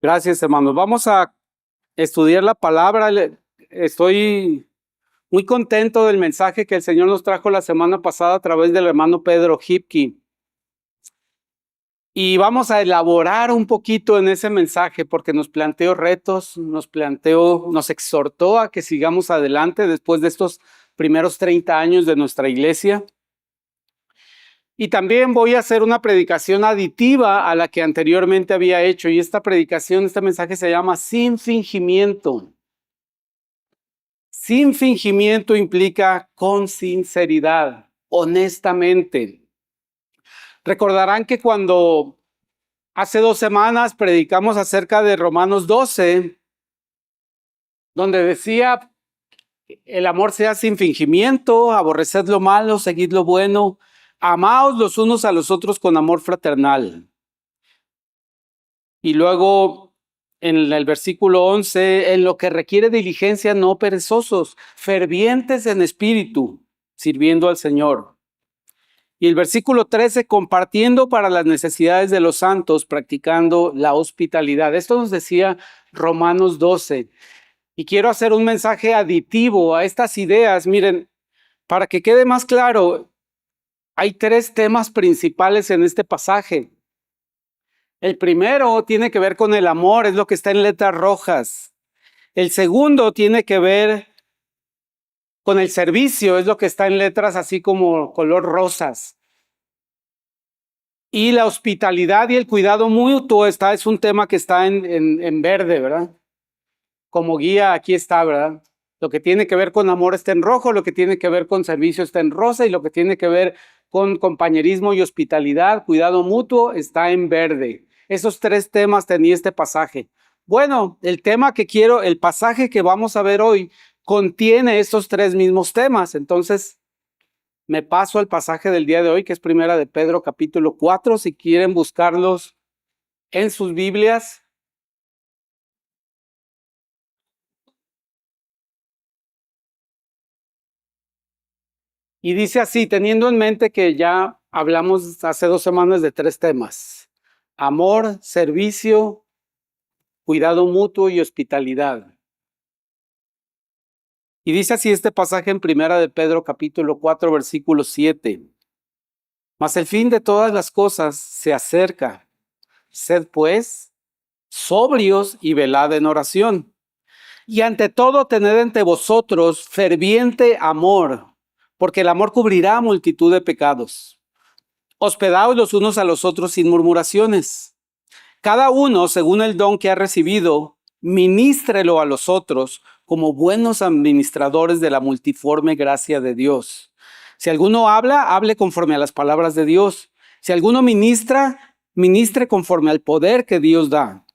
Gracias, hermanos. Vamos a estudiar la palabra. Estoy muy contento del mensaje que el Señor nos trajo la semana pasada a través del hermano Pedro Hipki. Y vamos a elaborar un poquito en ese mensaje porque nos planteó retos, nos exhortó a que sigamos adelante después de estos primeros 30 años de nuestra iglesia. Y también voy a hacer una predicación aditiva a la que anteriormente había hecho. Y esta predicación, este mensaje se llama Sin Fingimiento. Sin fingimiento implica con sinceridad, honestamente. Recordarán que cuando hace 2 semanas predicamos acerca de Romanos 12, donde decía, el amor sea sin fingimiento, aborreced lo malo, seguid lo bueno, amaos los unos a los otros con amor fraternal. Y luego en el versículo 11, en lo que requiere diligencia, no perezosos, fervientes en espíritu, sirviendo al Señor. Y el versículo 13, compartiendo para las necesidades de los santos, practicando la hospitalidad. Esto nos decía Romanos 12. Y quiero hacer un mensaje aditivo a estas ideas. Miren, para que quede más claro, hay 3 temas principales en este pasaje. El primero tiene que ver con el amor, es lo que está en letras rojas. El segundo tiene que ver con el servicio, es lo que está en letras así como color rosas. Y la hospitalidad y el cuidado mutuo es un tema que está en verde, ¿verdad? Como guía aquí está, ¿verdad? Lo que tiene que ver con amor está en rojo, lo que tiene que ver con servicio está en rosa y lo que tiene que ver con compañerismo y hospitalidad, cuidado mutuo, está en verde. Esos 3 temas tenía este pasaje. Bueno, el pasaje que vamos a ver hoy contiene estos 3 mismos temas. Entonces, me paso al pasaje del día de hoy, que es Primera de Pedro, capítulo 4, si quieren buscarlos en sus Biblias. Y dice así, teniendo en mente que ya hablamos hace 2 semanas de 3 temas: amor, servicio, cuidado mutuo y hospitalidad. Y dice así este pasaje en Primera de Pedro capítulo 4 versículo 7. Mas el fin de todas las cosas se acerca. Sed pues sobrios y velad en oración. Y ante todo tened entre vosotros ferviente amor, porque el amor cubrirá multitud de pecados. Hospedaos los unos a los otros sin murmuraciones. Cada uno, según el don que ha recibido, ministrelo a los otros como buenos administradores de la multiforme gracia de Dios. Si alguno habla, hable conforme a las palabras de Dios. Si alguno ministra, ministre conforme al poder que Dios da,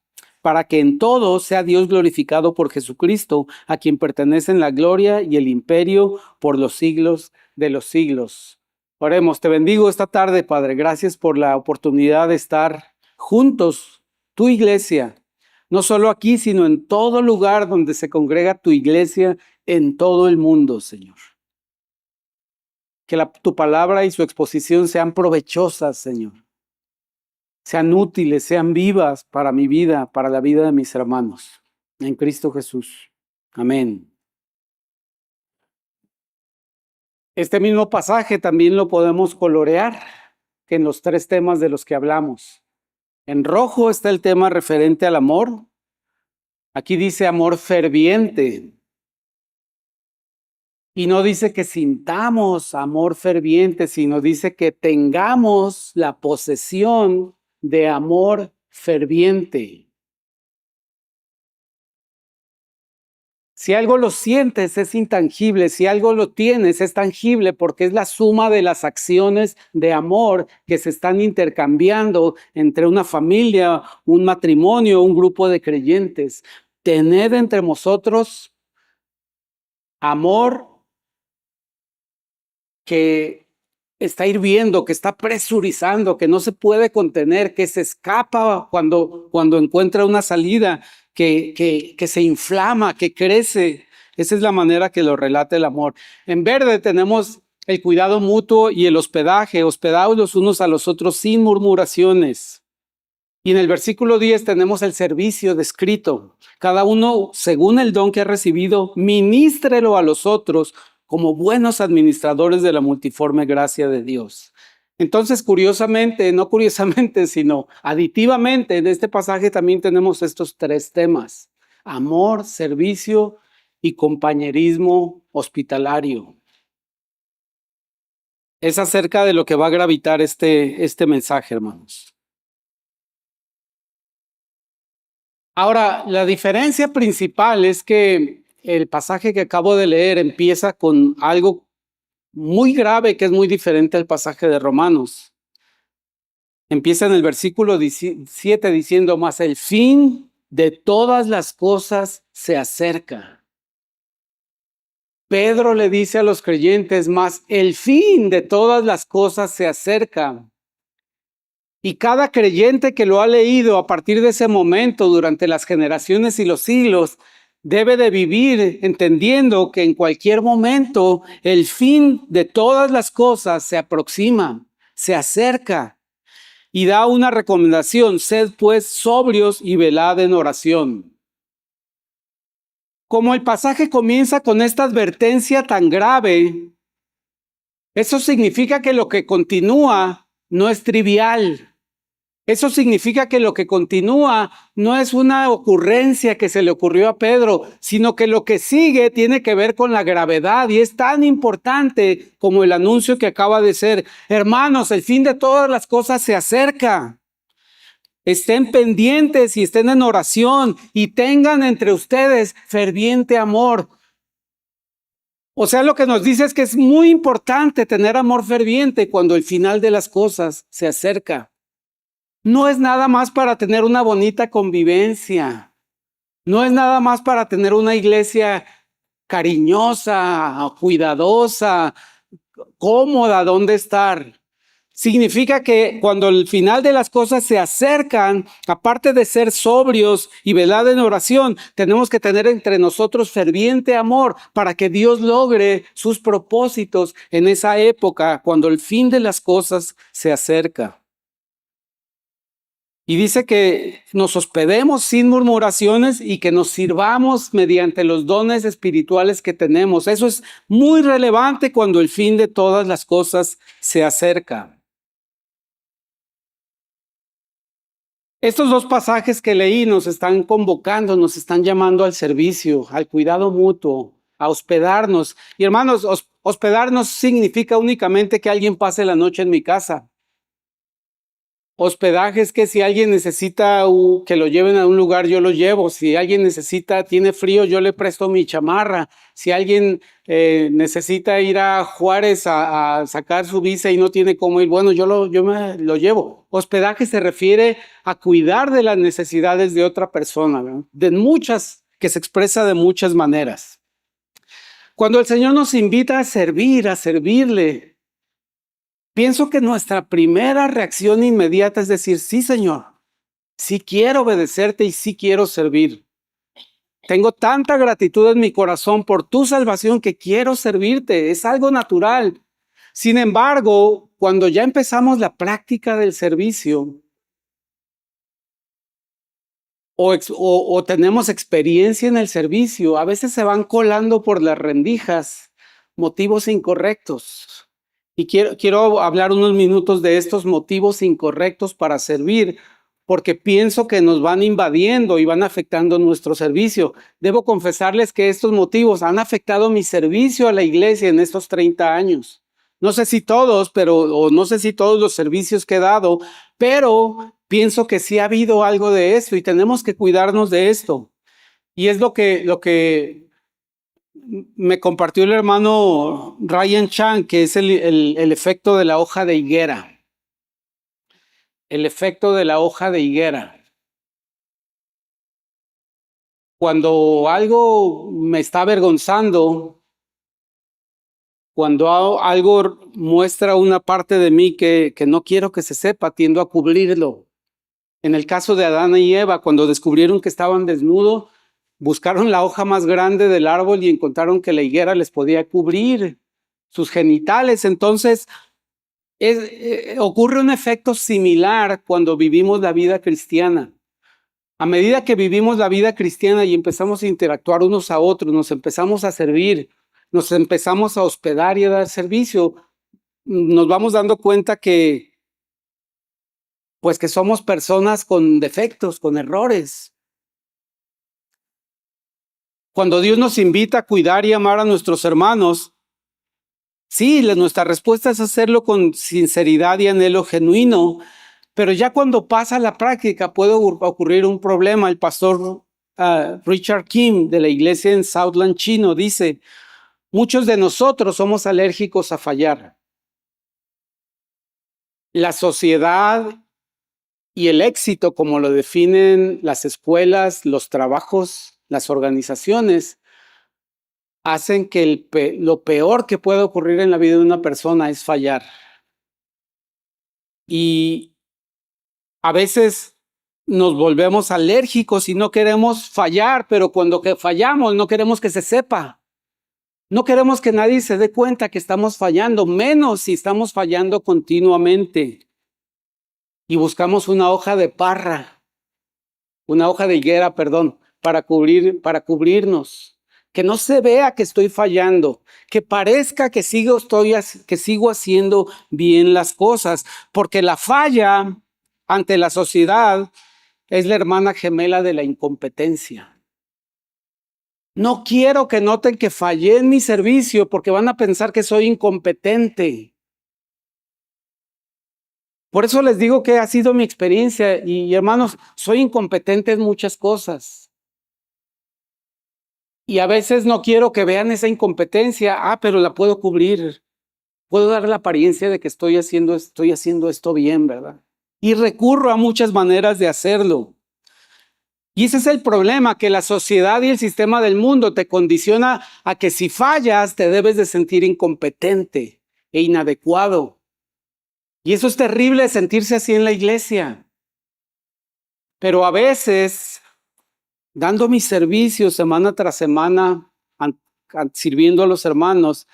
para que en todo sea Dios glorificado por Jesucristo, a quien pertenecen la gloria y el imperio por los siglos de los siglos. Oremos. Te bendigo esta tarde, Padre. Gracias por la oportunidad de estar juntos, tu iglesia, no solo aquí, sino en todo lugar donde se congrega tu iglesia en todo el mundo, Señor. Que tu palabra y su exposición sean provechosas, Señor. Sean útiles, sean vivas para mi vida, para la vida de mis hermanos. En Cristo Jesús. Amén. Este mismo pasaje también lo podemos colorear que en los 3 temas de los que hablamos. En rojo está el tema referente al amor. Aquí dice amor ferviente. Y no dice que sintamos amor ferviente, sino dice que tengamos la posesión de amor ferviente. Si algo lo sientes, es intangible. Si algo lo tienes, es tangible, porque es la suma de las acciones de amor que se están intercambiando entre una familia, un matrimonio, un grupo de creyentes. Tened entre vosotros amor que está hirviendo, que está presurizando, que no se puede contener, que se escapa cuando encuentra una salida, que se inflama, que crece. Esa es la manera que lo relata el amor. En verde tenemos el cuidado mutuo y el hospedaje. Hospedaos los unos a los otros sin murmuraciones. Y en el versículo 10 tenemos el servicio descrito. Cada uno, según el don que ha recibido, ministrelo a los otros como buenos administradores de la multiforme gracia de Dios. Entonces, curiosamente, no curiosamente, sino aditivamente, en este pasaje también tenemos estos tres temas: amor, servicio y compañerismo hospitalario. Es acerca de lo que va a gravitar este mensaje, hermanos. Ahora, la diferencia principal es que el pasaje que acabo de leer empieza con algo muy grave que es muy diferente al pasaje de Romanos. Empieza en el versículo 7 diciendo: mas el fin de todas las cosas se acerca. Pedro le dice a los creyentes: mas el fin de todas las cosas se acerca. Y cada creyente que lo ha leído a partir de ese momento, durante las generaciones y los siglos, debe de vivir entendiendo que en cualquier momento el fin de todas las cosas se aproxima, se acerca, y da una recomendación: sed pues sobrios y velad en oración. Como el pasaje comienza con esta advertencia tan grave, eso significa que lo que continúa no es trivial. Eso significa que lo que continúa no es una ocurrencia que se le ocurrió a Pedro, sino que lo que sigue tiene que ver con la gravedad y es tan importante como el anuncio que acaba de ser: hermanos, el fin de todas las cosas se acerca. Estén pendientes y estén en oración y tengan entre ustedes ferviente amor. O sea, lo que nos dice es que es muy importante tener amor ferviente cuando el final de las cosas se acerca. No es nada más para tener una bonita convivencia. No es nada más para tener una iglesia cariñosa, cuidadosa, cómoda donde estar. Significa que cuando el final de las cosas se acercan, aparte de ser sobrios y velar en oración, tenemos que tener entre nosotros ferviente amor para que Dios logre sus propósitos en esa época, cuando el fin de las cosas se acerca. Y dice que nos hospedemos sin murmuraciones y que nos sirvamos mediante los dones espirituales que tenemos. Eso es muy relevante cuando el fin de todas las cosas se acerca. Estos dos pasajes que leí nos están convocando, nos están llamando al servicio, al cuidado mutuo, a hospedarnos. Y hermanos, hospedarnos significa únicamente que alguien pase la noche en mi casa. Hospedaje es que si alguien necesita que lo lleven a un lugar, yo lo llevo. Si alguien tiene frío, yo le presto mi chamarra. Si alguien necesita ir a Juárez a sacar su visa y no tiene cómo ir, bueno, yo me lo llevo. Hospedaje se refiere a cuidar de las necesidades de otra persona, ¿no? Que se expresa de muchas maneras. Cuando el Señor nos invita a servir, a servirle, pienso que nuestra primera reacción inmediata es decir: sí, Señor, sí quiero obedecerte y sí quiero servir. Tengo tanta gratitud en mi corazón por tu salvación que quiero servirte. Es algo natural. Sin embargo, cuando ya empezamos la práctica del servicio o tenemos experiencia en el servicio, a veces se van colando por las rendijas motivos incorrectos. Y quiero hablar unos minutos de estos motivos incorrectos para servir, porque pienso que nos van invadiendo y van afectando nuestro servicio. Debo confesarles que estos motivos han afectado mi servicio a la iglesia en estos 30 años. No sé si todos, o no sé si todos los servicios que he dado, pero pienso que sí ha habido algo de esto y tenemos que cuidarnos de esto. Y es lo que me compartió el hermano Ryan Chang, que es el efecto de la hoja de higuera. El efecto de la hoja de higuera. Cuando algo me está avergonzando, cuando algo muestra una parte de mí que no quiero que se sepa, tiendo a cubrirlo. En el caso de Adán y Eva, cuando descubrieron que estaban desnudos, buscaron la hoja más grande del árbol y encontraron que la higuera les podía cubrir sus genitales. Entonces, Ocurre un efecto similar cuando vivimos la vida cristiana. A medida que vivimos la vida cristiana y empezamos a interactuar unos a otros, nos empezamos a servir, nos empezamos a hospedar y a dar servicio, nos vamos dando cuenta que, pues que somos personas con defectos, con errores. Cuando Dios nos invita a cuidar y amar a nuestros hermanos, sí, nuestra respuesta es hacerlo con sinceridad y anhelo genuino, pero ya cuando pasa la práctica puede ocurrir un problema. El pastor Richard Kim de la iglesia en Southland Chino dice, muchos de nosotros somos alérgicos a fallar. La sociedad y el éxito, como lo definen las escuelas, los trabajos, las organizaciones, hacen que lo peor que puede ocurrir en la vida de una persona es fallar. Y a veces nos volvemos alérgicos y no queremos fallar, pero cuando fallamos no queremos que se sepa. No queremos que nadie se dé cuenta que estamos fallando, menos si estamos fallando continuamente. Y buscamos una hoja de parra, una hoja de higuera, perdón, para cubrirnos. Que no se vea que estoy fallando, que parezca que sigo haciendo bien las cosas, porque la falla ante la sociedad es la hermana gemela de la incompetencia. No quiero que noten que fallé en mi servicio porque van a pensar que soy incompetente. Por eso les digo que ha sido mi experiencia y hermanos, soy incompetente en muchas cosas. Y a veces no quiero que vean esa incompetencia, pero la puedo cubrir. Puedo dar la apariencia de que estoy haciendo esto bien, ¿verdad? Y recurro a muchas maneras de hacerlo. Y ese es el problema, que la sociedad y el sistema del mundo te condiciona a que si fallas te debes de sentir incompetente e inadecuado. Y eso es terrible, sentirse así en la iglesia. Pero a veces, dando mi servicio semana tras semana, sirviendo a los hermanos,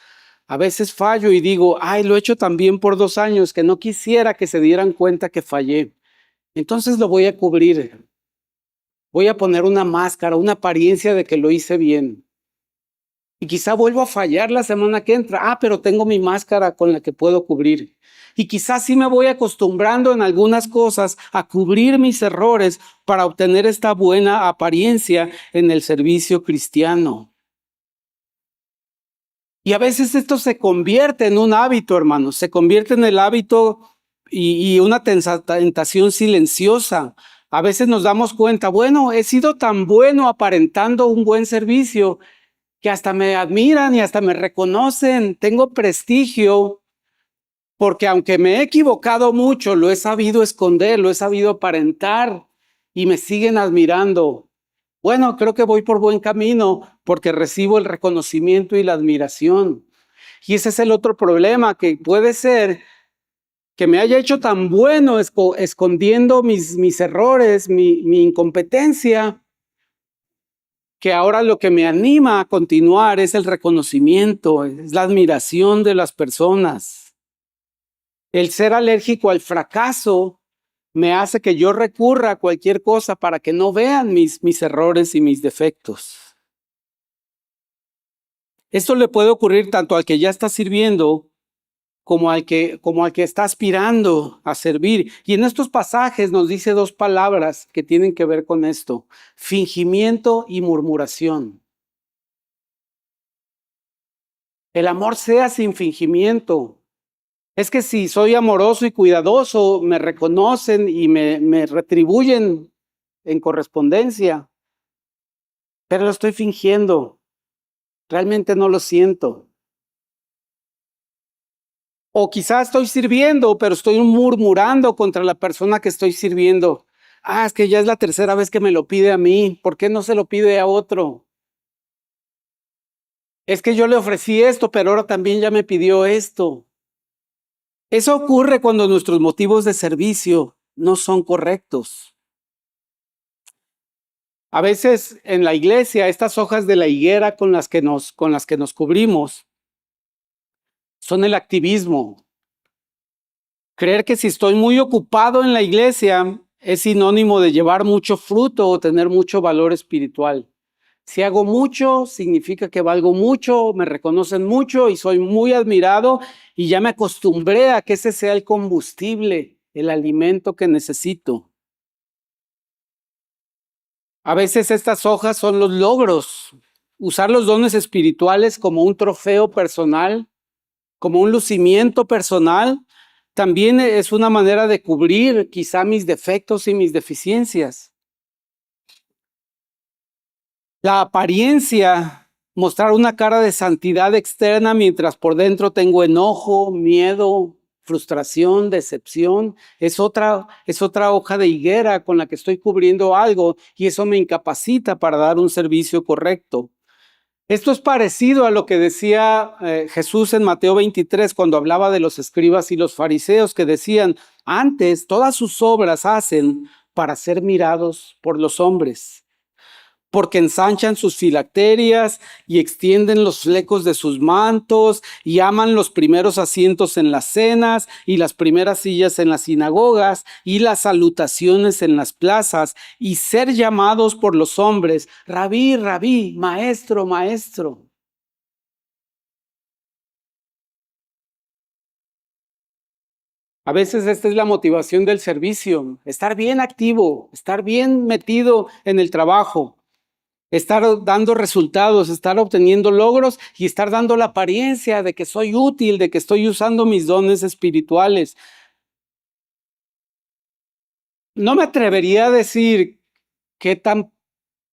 a veces fallo y digo, lo he hecho tan bien por 2 años que no quisiera que se dieran cuenta que fallé. Entonces lo voy a cubrir. Voy a poner una máscara, una apariencia de que lo hice bien. Y quizá vuelvo a fallar la semana que entra. Pero tengo mi máscara con la que puedo cubrir. Y quizás sí me voy acostumbrando en algunas cosas a cubrir mis errores para obtener esta buena apariencia en el servicio cristiano. Y a veces esto se convierte en un hábito, hermanos. Se convierte en el hábito y una tentación silenciosa. A veces nos damos cuenta, bueno, he sido tan bueno aparentando un buen servicio que hasta me admiran y hasta me reconocen. Tengo prestigio porque aunque me he equivocado mucho, lo he sabido esconder, lo he sabido aparentar y me siguen admirando. Bueno, creo que voy por buen camino porque recibo el reconocimiento y la admiración. Y ese es el otro problema, que puede ser que me haya hecho tan bueno escondiendo mis errores, mi incompetencia, que ahora lo que me anima a continuar es el reconocimiento, es la admiración de las personas. El ser alérgico al fracaso me hace que yo recurra a cualquier cosa para que no vean mis errores y mis defectos. Esto le puede ocurrir tanto al que ya está sirviendo como al que está aspirando a servir. Y en estos pasajes nos dice 2 palabras que tienen que ver con esto: fingimiento y murmuración. El amor sea sin fingimiento. Es que si soy amoroso y cuidadoso, me reconocen y me retribuyen en correspondencia. Pero lo estoy fingiendo. Realmente no lo siento. O quizás estoy sirviendo, pero estoy murmurando contra la persona que estoy sirviendo. Es que ya es la 3ª vez que me lo pide a mí. ¿Por qué no se lo pide a otro? Es que yo le ofrecí esto, pero ahora también ya me pidió esto. Eso ocurre cuando nuestros motivos de servicio no son correctos. A veces en la iglesia, estas hojas de la higuera con las que nos cubrimos son el activismo. Creer que si estoy muy ocupado en la iglesia es sinónimo de llevar mucho fruto o tener mucho valor espiritual. Si hago mucho, significa que valgo mucho, me reconocen mucho y soy muy admirado y ya me acostumbré a que ese sea el combustible, el alimento que necesito. A veces estas hojas son los logros. Usar los dones espirituales como un trofeo personal, como un lucimiento personal, también es una manera de cubrir quizá mis defectos y mis deficiencias. La apariencia, mostrar una cara de santidad externa mientras por dentro tengo enojo, miedo, frustración, decepción, es otra hoja de higuera con la que estoy cubriendo algo y eso me incapacita para dar un servicio correcto. Esto es parecido a lo que decía Jesús en Mateo 23 cuando hablaba de los escribas y los fariseos que decían, antes todas sus obras hacen para ser mirados por los hombres, porque ensanchan sus filacterias y extienden los flecos de sus mantos y aman los primeros asientos en las cenas y las primeras sillas en las sinagogas y las salutaciones en las plazas y ser llamados por los hombres, rabí, rabí, maestro, maestro. A veces esta es la motivación del servicio, estar bien activo, estar bien metido en el trabajo. Estar dando resultados, estar obteniendo logros y estar dando la apariencia de que soy útil, de que estoy usando mis dones espirituales. No me atrevería a decir qué tan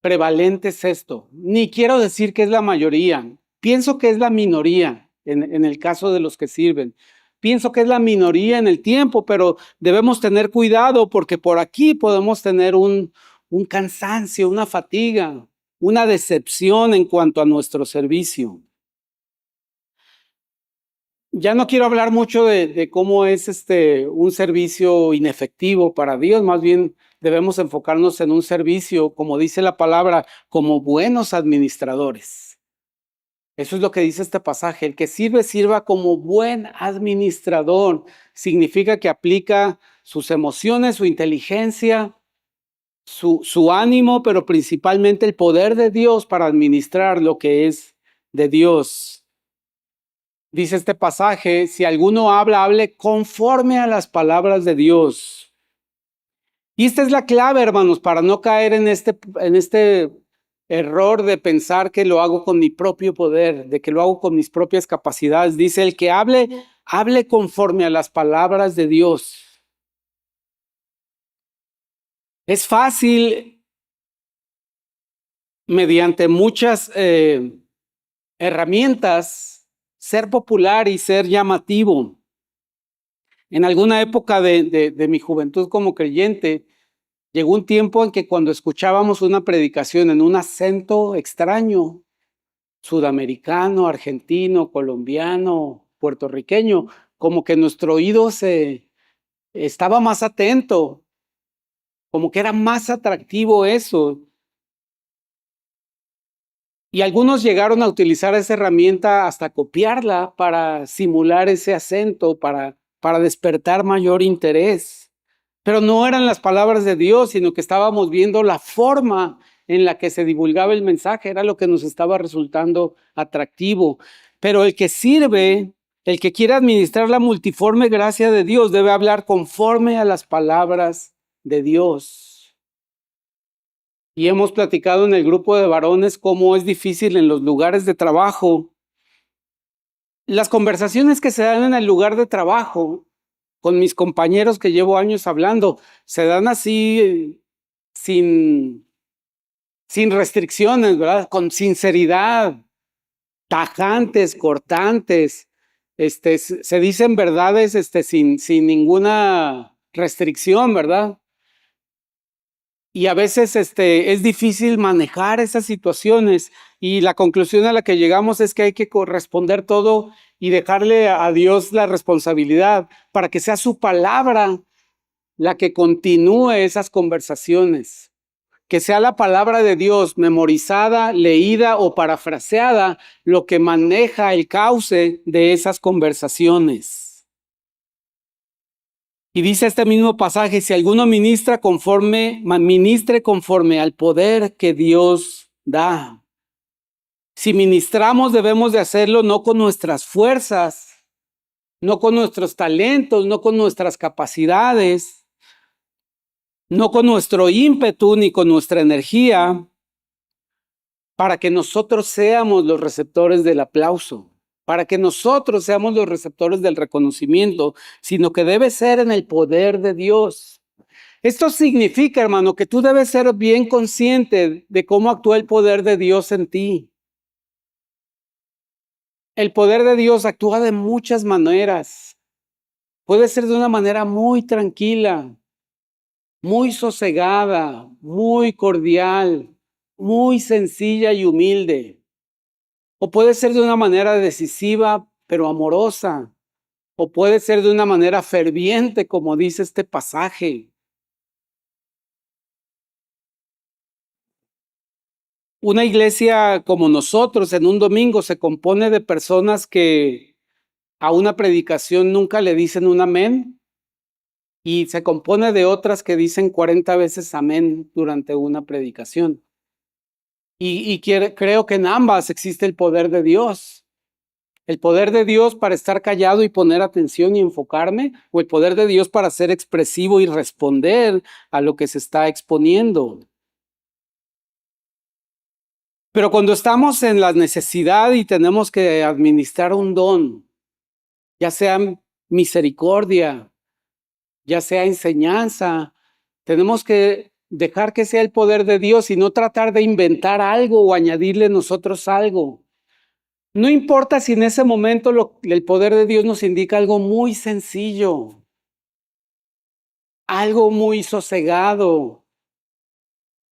prevalente es esto, ni quiero decir que es la mayoría. Pienso que es la minoría en el caso de los que sirven. Pienso que es la minoría en el tiempo, pero debemos tener cuidado porque por aquí podemos tener un cansancio, una fatiga, una decepción en cuanto a nuestro servicio. Ya no quiero hablar mucho de cómo es un servicio inefectivo para Dios, más bien debemos enfocarnos en un servicio, como dice la palabra, como buenos administradores. Eso es lo que dice este pasaje. El que sirve, sirva como buen administrador. Significa que aplica sus emociones, su inteligencia, su ánimo, pero principalmente el poder de Dios para administrar lo que es de Dios. Dice este pasaje, si alguno habla, hable conforme a las palabras de Dios. Y esta es la clave, hermanos, para no caer en este error de pensar que lo hago con mi propio poder, de que lo hago con mis propias capacidades. Dice, el que hable, hable conforme a las palabras de Dios. Es fácil, mediante muchas herramientas, ser popular y ser llamativo. En alguna época de mi juventud como creyente, llegó un tiempo en que cuando escuchábamos una predicación en un acento extraño, sudamericano, argentino, colombiano, puertorriqueño, como que nuestro oído estaba más atento, como que era más atractivo eso. Y algunos llegaron a utilizar esa herramienta hasta copiarla para simular ese acento, para despertar mayor interés. Pero no eran las palabras de Dios, sino que estábamos viendo la forma en la que se divulgaba el mensaje, era lo que nos estaba resultando atractivo. Pero el que sirve, el que quiere administrar la multiforme gracia de Dios, debe hablar conforme a las palabras de Dios. Y hemos platicado en el grupo de varones cómo es difícil en los lugares de trabajo. Las conversaciones que se dan en el lugar de trabajo con mis compañeros que llevo años hablando, se dan así sin restricciones, ¿verdad? Con sinceridad, tajantes, cortantes. Se dicen verdades sin ninguna restricción, ¿verdad? Y a veces es difícil manejar esas situaciones y la conclusión a la que llegamos es que hay que corresponder todo y dejarle a Dios la responsabilidad para que sea su palabra la que continúe esas conversaciones. Que sea la palabra de Dios memorizada, leída o parafraseada lo que maneja el cauce de esas conversaciones. Y dice este mismo pasaje, si alguno ministre conforme al poder que Dios da. Si ministramos, debemos de hacerlo no con nuestras fuerzas, no con nuestros talentos, no con nuestras capacidades, no con nuestro ímpetu ni con nuestra energía, para que nosotros seamos los receptores del aplauso, para que nosotros seamos los receptores del reconocimiento, sino que debe ser en el poder de Dios. Esto significa, hermano, que tú debes ser bien consciente de cómo actúa el poder de Dios en ti. El poder de Dios actúa de muchas maneras. Puede ser de una manera muy tranquila, muy sosegada, muy cordial, muy sencilla y humilde. O puede ser de una manera decisiva, pero amorosa. O puede ser de una manera ferviente, como dice este pasaje. Una iglesia como nosotros en un domingo se compone de personas que a una predicación nunca le dicen un amén y se compone de otras que dicen 40 veces amén durante una predicación. Creo que en ambas existe el poder de Dios. El poder de Dios para estar callado y poner atención y enfocarme, o el poder de Dios para ser expresivo y responder a lo que se está exponiendo. Pero cuando estamos en la necesidad y tenemos que administrar un don, ya sea misericordia, ya sea enseñanza, tenemos que dejar que sea el poder de Dios y no tratar de inventar algo o añadirle nosotros algo. No importa si en ese momento el poder de Dios nos indica algo muy sencillo, algo muy sosegado.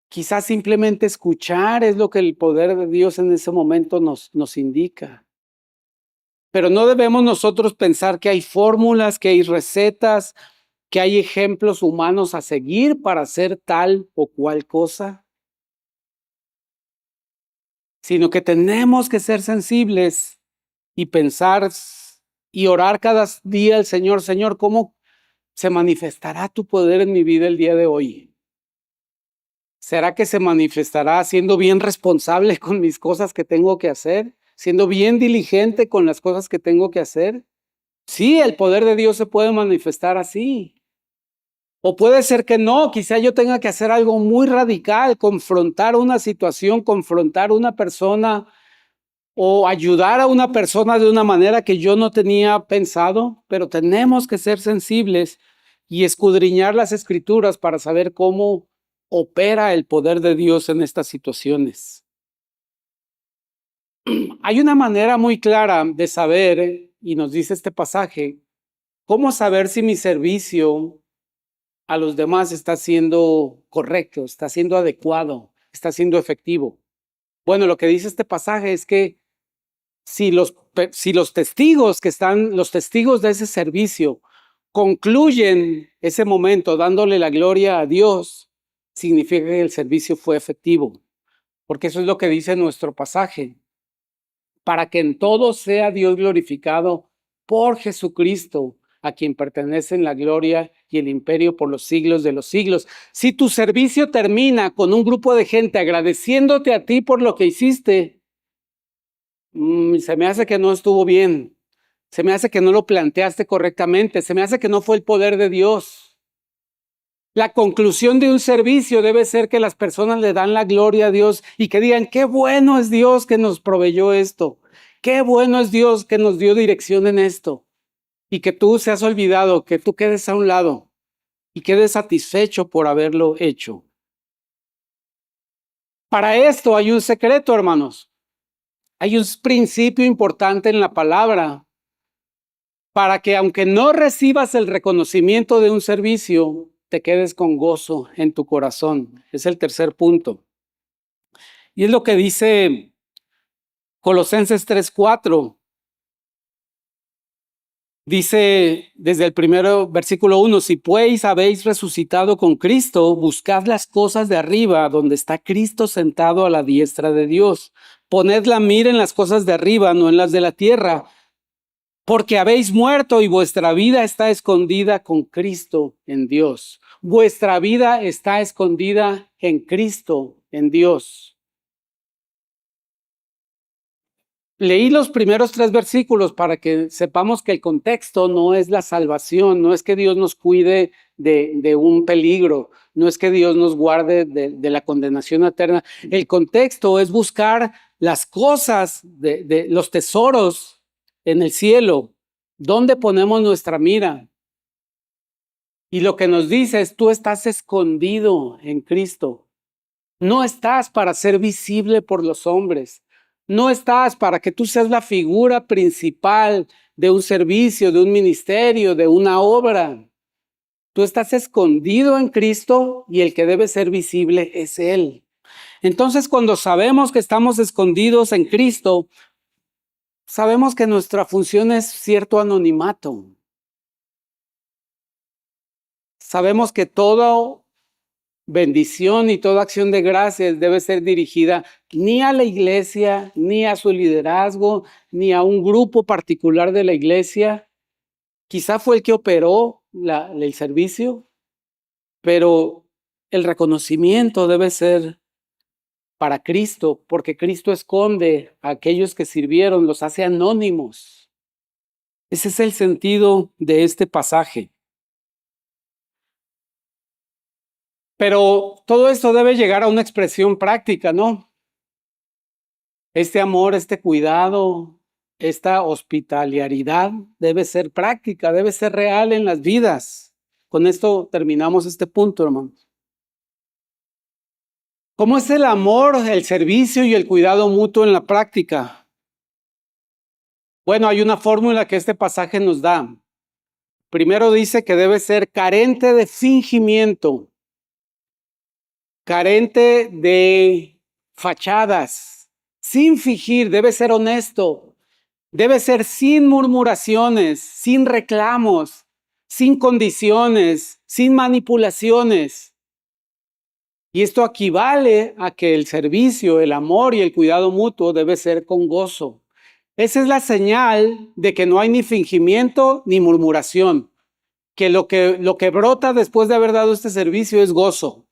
Quizás simplemente escuchar es lo que el poder de Dios en ese momento nos indica. Pero no debemos nosotros pensar que hay fórmulas, que hay recetas, que hay ejemplos humanos a seguir para hacer tal o cual cosa, sino que tenemos que ser sensibles y pensar y orar cada día al Señor, Señor, ¿cómo se manifestará tu poder en mi vida el día de hoy? ¿Será que se manifestará siendo bien responsable con mis cosas que tengo que hacer? ¿Siendo bien diligente con las cosas que tengo que hacer? Sí, el poder de Dios se puede manifestar así. O puede ser que no, quizá yo tenga que hacer algo muy radical, confrontar una situación, confrontar una persona o ayudar a una persona de una manera que yo no tenía pensado, pero tenemos que ser sensibles y escudriñar las escrituras para saber cómo opera el poder de Dios en estas situaciones. Hay una manera muy clara de saber, y nos dice este pasaje, cómo saber si mi servicio a los demás está siendo correcto, está siendo adecuado, está siendo efectivo. Bueno, lo que dice este pasaje es que si los testigos los testigos de ese servicio concluyen ese momento dándole la gloria a Dios, significa que el servicio fue efectivo, porque eso es lo que dice nuestro pasaje, para que en todo sea Dios glorificado por Jesucristo, a quien pertenecen la gloria y el imperio por los siglos de los siglos. Si tu servicio termina con un grupo de gente agradeciéndote a ti por lo que hiciste, se me hace que no estuvo bien, se me hace que no lo planteaste correctamente, se me hace que no fue el poder de Dios. La conclusión de un servicio debe ser que las personas le dan la gloria a Dios y que digan, qué bueno es Dios que nos proveyó esto, qué bueno es Dios que nos dio dirección en esto, y que tú seas olvidado, que tú quedes a un lado y quedes satisfecho por haberlo hecho. Para esto hay un secreto, hermanos. Hay un principio importante en la palabra para que aunque no recibas el reconocimiento de un servicio, te quedes con gozo en tu corazón. Es el tercer punto. Y es lo que dice Colosenses 3:4. Dice desde el primero versículo 1, si pues habéis resucitado con Cristo, buscad las cosas de arriba, donde está Cristo sentado a la diestra de Dios. Poned la mira en las cosas de arriba, no en las de la tierra, Porque habéis muerto y vuestra vida está escondida con Cristo en Dios. Vuestra vida está escondida en Cristo en Dios. Leí los primeros 3 versículos para que sepamos que el contexto no es la salvación, no es que Dios nos cuide de un peligro, no es que Dios nos guarde de la condenación eterna. El contexto es buscar las cosas, de los tesoros en el cielo, donde ponemos nuestra mira. Y lo que nos dice es, tú estás escondido en Cristo. No estás para ser visible por los hombres. No estás para que tú seas la figura principal de un servicio, de un ministerio, de una obra. Tú estás escondido en Cristo y el que debe ser visible es Él. Entonces, cuando sabemos que estamos escondidos en Cristo, sabemos que nuestra función es cierto anonimato. Sabemos que todo bendición y toda acción de gracias debe ser dirigida ni a la iglesia, ni a su liderazgo, ni a un grupo particular de la iglesia. Quizá fue el que operó el servicio, pero el reconocimiento debe ser para Cristo, porque Cristo esconde a aquellos que sirvieron, los hace anónimos. Ese es el sentido de este pasaje. Pero todo esto debe llegar a una expresión práctica, ¿no? Este amor, este cuidado, esta hospitalidad debe ser práctica, debe ser real en las vidas. Con esto terminamos este punto, hermanos. ¿Cómo es el amor, el servicio y el cuidado mutuo en la práctica? Bueno, hay una fórmula que este pasaje nos da. Primero dice que debe ser carente de fingimiento, carente de fachadas, sin fingir, debe ser honesto, debe ser sin murmuraciones, sin reclamos, sin condiciones, sin manipulaciones. Y esto equivale a que el servicio, el amor y el cuidado mutuo debe ser con gozo. Esa es la señal de que no hay ni fingimiento ni murmuración, que lo que brota después de haber dado este servicio es gozo.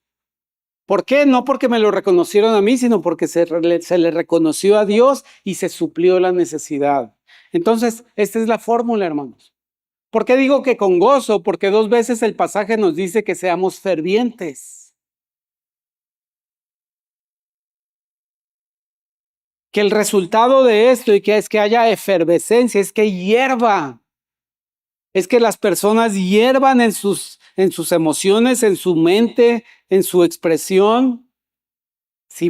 ¿Por qué? No porque me lo reconocieron a mí, sino porque se le reconoció a Dios y se suplió la necesidad. Entonces, esta es la fórmula, hermanos. ¿Por qué digo que con gozo? Porque 2 veces el pasaje nos dice que seamos fervientes. Que el resultado de esto y que es que haya efervescencia, es que hierva. Es que las personas hiervan en sus emociones, en su mente, en su expresión. Si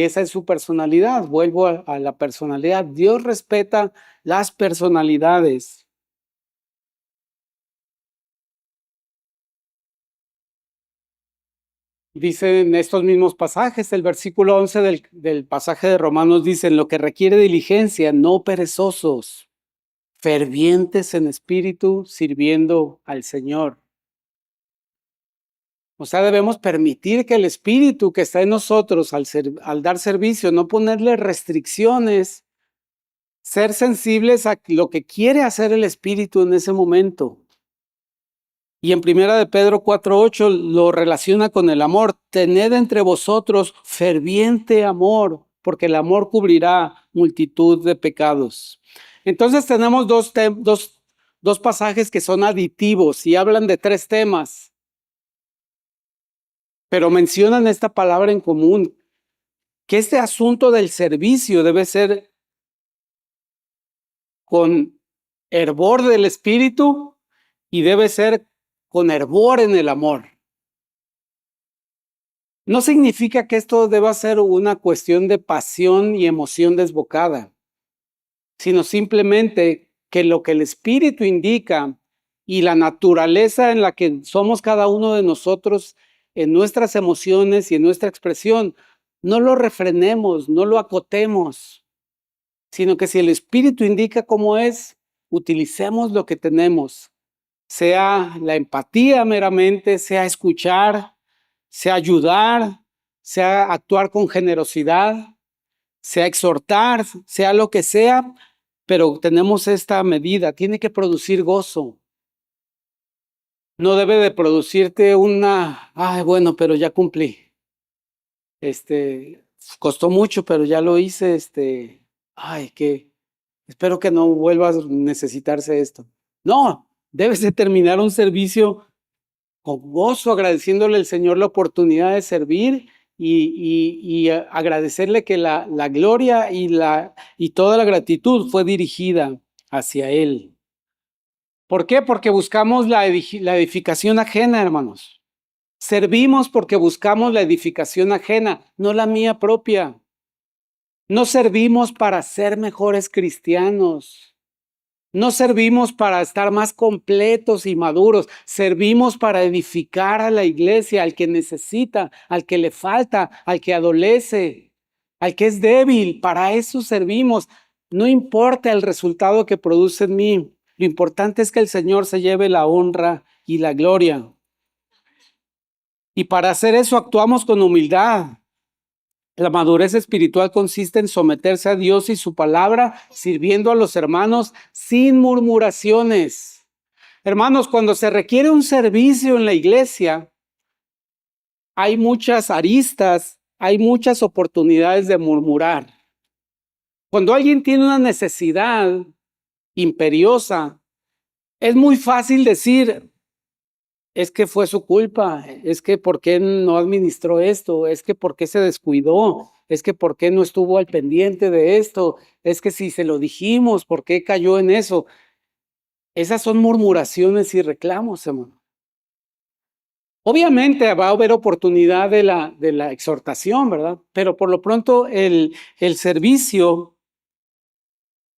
esa es su personalidad, vuelvo a la personalidad. Dios respeta las personalidades. Dice en estos mismos pasajes, el versículo 11 del pasaje de Romanos dice, en lo que requiere diligencia, no perezosos, fervientes en espíritu, sirviendo al Señor. O sea, debemos permitir que el espíritu que está en nosotros al dar servicio, no ponerle restricciones, ser sensibles a lo que quiere hacer el espíritu en ese momento. Y en primera de Pedro 4:8 lo relaciona con el amor. Tened entre vosotros ferviente amor, porque el amor cubrirá multitud de pecados. Entonces tenemos dos pasajes que son aditivos y hablan de 3 temas. Pero mencionan esta palabra en común, que este asunto del servicio debe ser con hervor del espíritu y debe ser con hervor en el amor. No significa que esto deba ser una cuestión de pasión y emoción desbocada, sino simplemente que lo que el espíritu indica y la naturaleza en la que somos cada uno de nosotros en nuestras emociones y en nuestra expresión, no lo refrenemos, no lo acotemos, sino que si el espíritu indica cómo es, utilicemos lo que tenemos, sea la empatía meramente, sea escuchar, sea ayudar, sea actuar con generosidad, sea exhortar, sea lo que sea, pero tenemos esta medida, tiene que producir gozo. No debe de producirte ay, bueno, pero ya cumplí. Costó mucho, pero ya lo hice, ay, espero que no vuelva a necesitarse esto. No, debes de terminar un servicio con gozo, agradeciéndole al Señor la oportunidad de servir y agradecerle que la gloria y toda la gratitud fue dirigida hacia Él. ¿Por qué? Porque buscamos la edificación ajena, hermanos. Servimos porque buscamos la edificación ajena, no la mía propia. No servimos para ser mejores cristianos. No servimos para estar más completos y maduros. Servimos para edificar a la iglesia, al que necesita, al que le falta, al que adolece, al que es débil. Para eso servimos. No importa el resultado que produce en mí. Lo importante es que el Señor se lleve la honra y la gloria. Y para hacer eso actuamos con humildad. La madurez espiritual consiste en someterse a Dios y su palabra, sirviendo a los hermanos sin murmuraciones. Hermanos, cuando se requiere un servicio en la iglesia, hay muchas aristas, hay muchas oportunidades de murmurar. Cuando alguien tiene una necesidad imperiosa, es muy fácil decir, es que fue su culpa, es que por qué no administró esto, es que por qué se descuidó, es que por qué no estuvo al pendiente de esto, es que si se lo dijimos, ¿por qué cayó en eso? Esas son murmuraciones y reclamos, hermano. Obviamente va a haber oportunidad de la exhortación, ¿verdad? Pero por lo pronto el servicio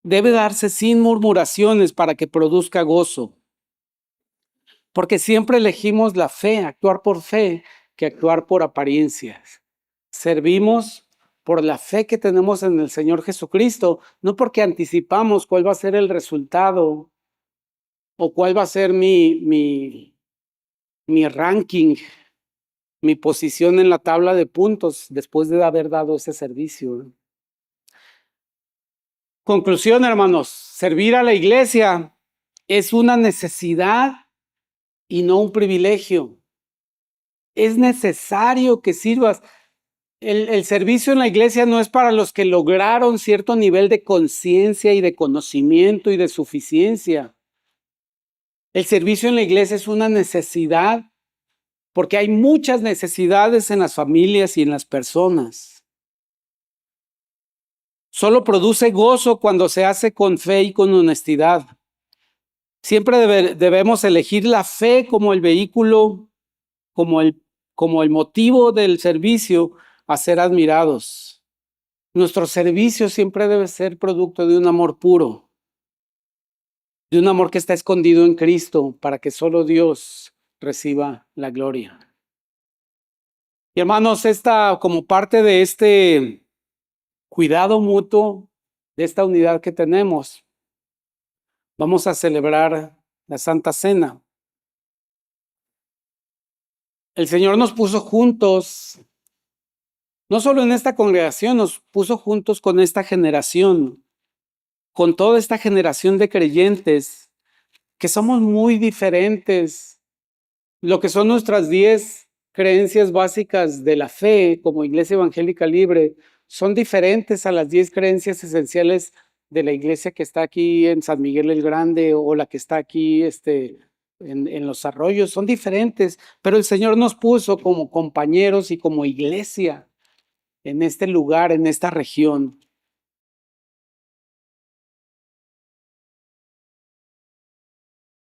debe darse sin murmuraciones para que produzca gozo. Porque siempre elegimos la fe, actuar por fe, que actuar por apariencias. Servimos por la fe que tenemos en el Señor Jesucristo, no porque anticipamos cuál va a ser el resultado o cuál va a ser mi ranking, mi posición en la tabla de puntos después de haber dado ese servicio. Conclusión, hermanos, servir a la iglesia es una necesidad y no un privilegio. Es necesario que sirvas. El servicio en la iglesia no es para los que lograron cierto nivel de conciencia y de conocimiento y de suficiencia. El servicio en la iglesia es una necesidad porque hay muchas necesidades en las familias y en las personas. Solo produce gozo cuando se hace con fe y con honestidad. Siempre debemos elegir la fe como el vehículo, como el motivo del servicio a ser admirados. Nuestro servicio siempre debe ser producto de un amor puro, de un amor que está escondido en Cristo para que solo Dios reciba la gloria. Y hermanos, como parte de este cuidado mutuo, de esta unidad que tenemos, vamos a celebrar la Santa Cena. El Señor nos puso juntos, no solo en esta congregación, nos puso juntos con esta generación, con toda esta generación de creyentes, que somos muy diferentes. Lo que son nuestras 10 creencias básicas de la fe como Iglesia Evangélica Libre son diferentes a las 10 creencias esenciales de la iglesia que está aquí en San Miguel el Grande o la que está aquí en Los Arroyos. Son diferentes, pero el Señor nos puso como compañeros y como iglesia en este lugar, en esta región.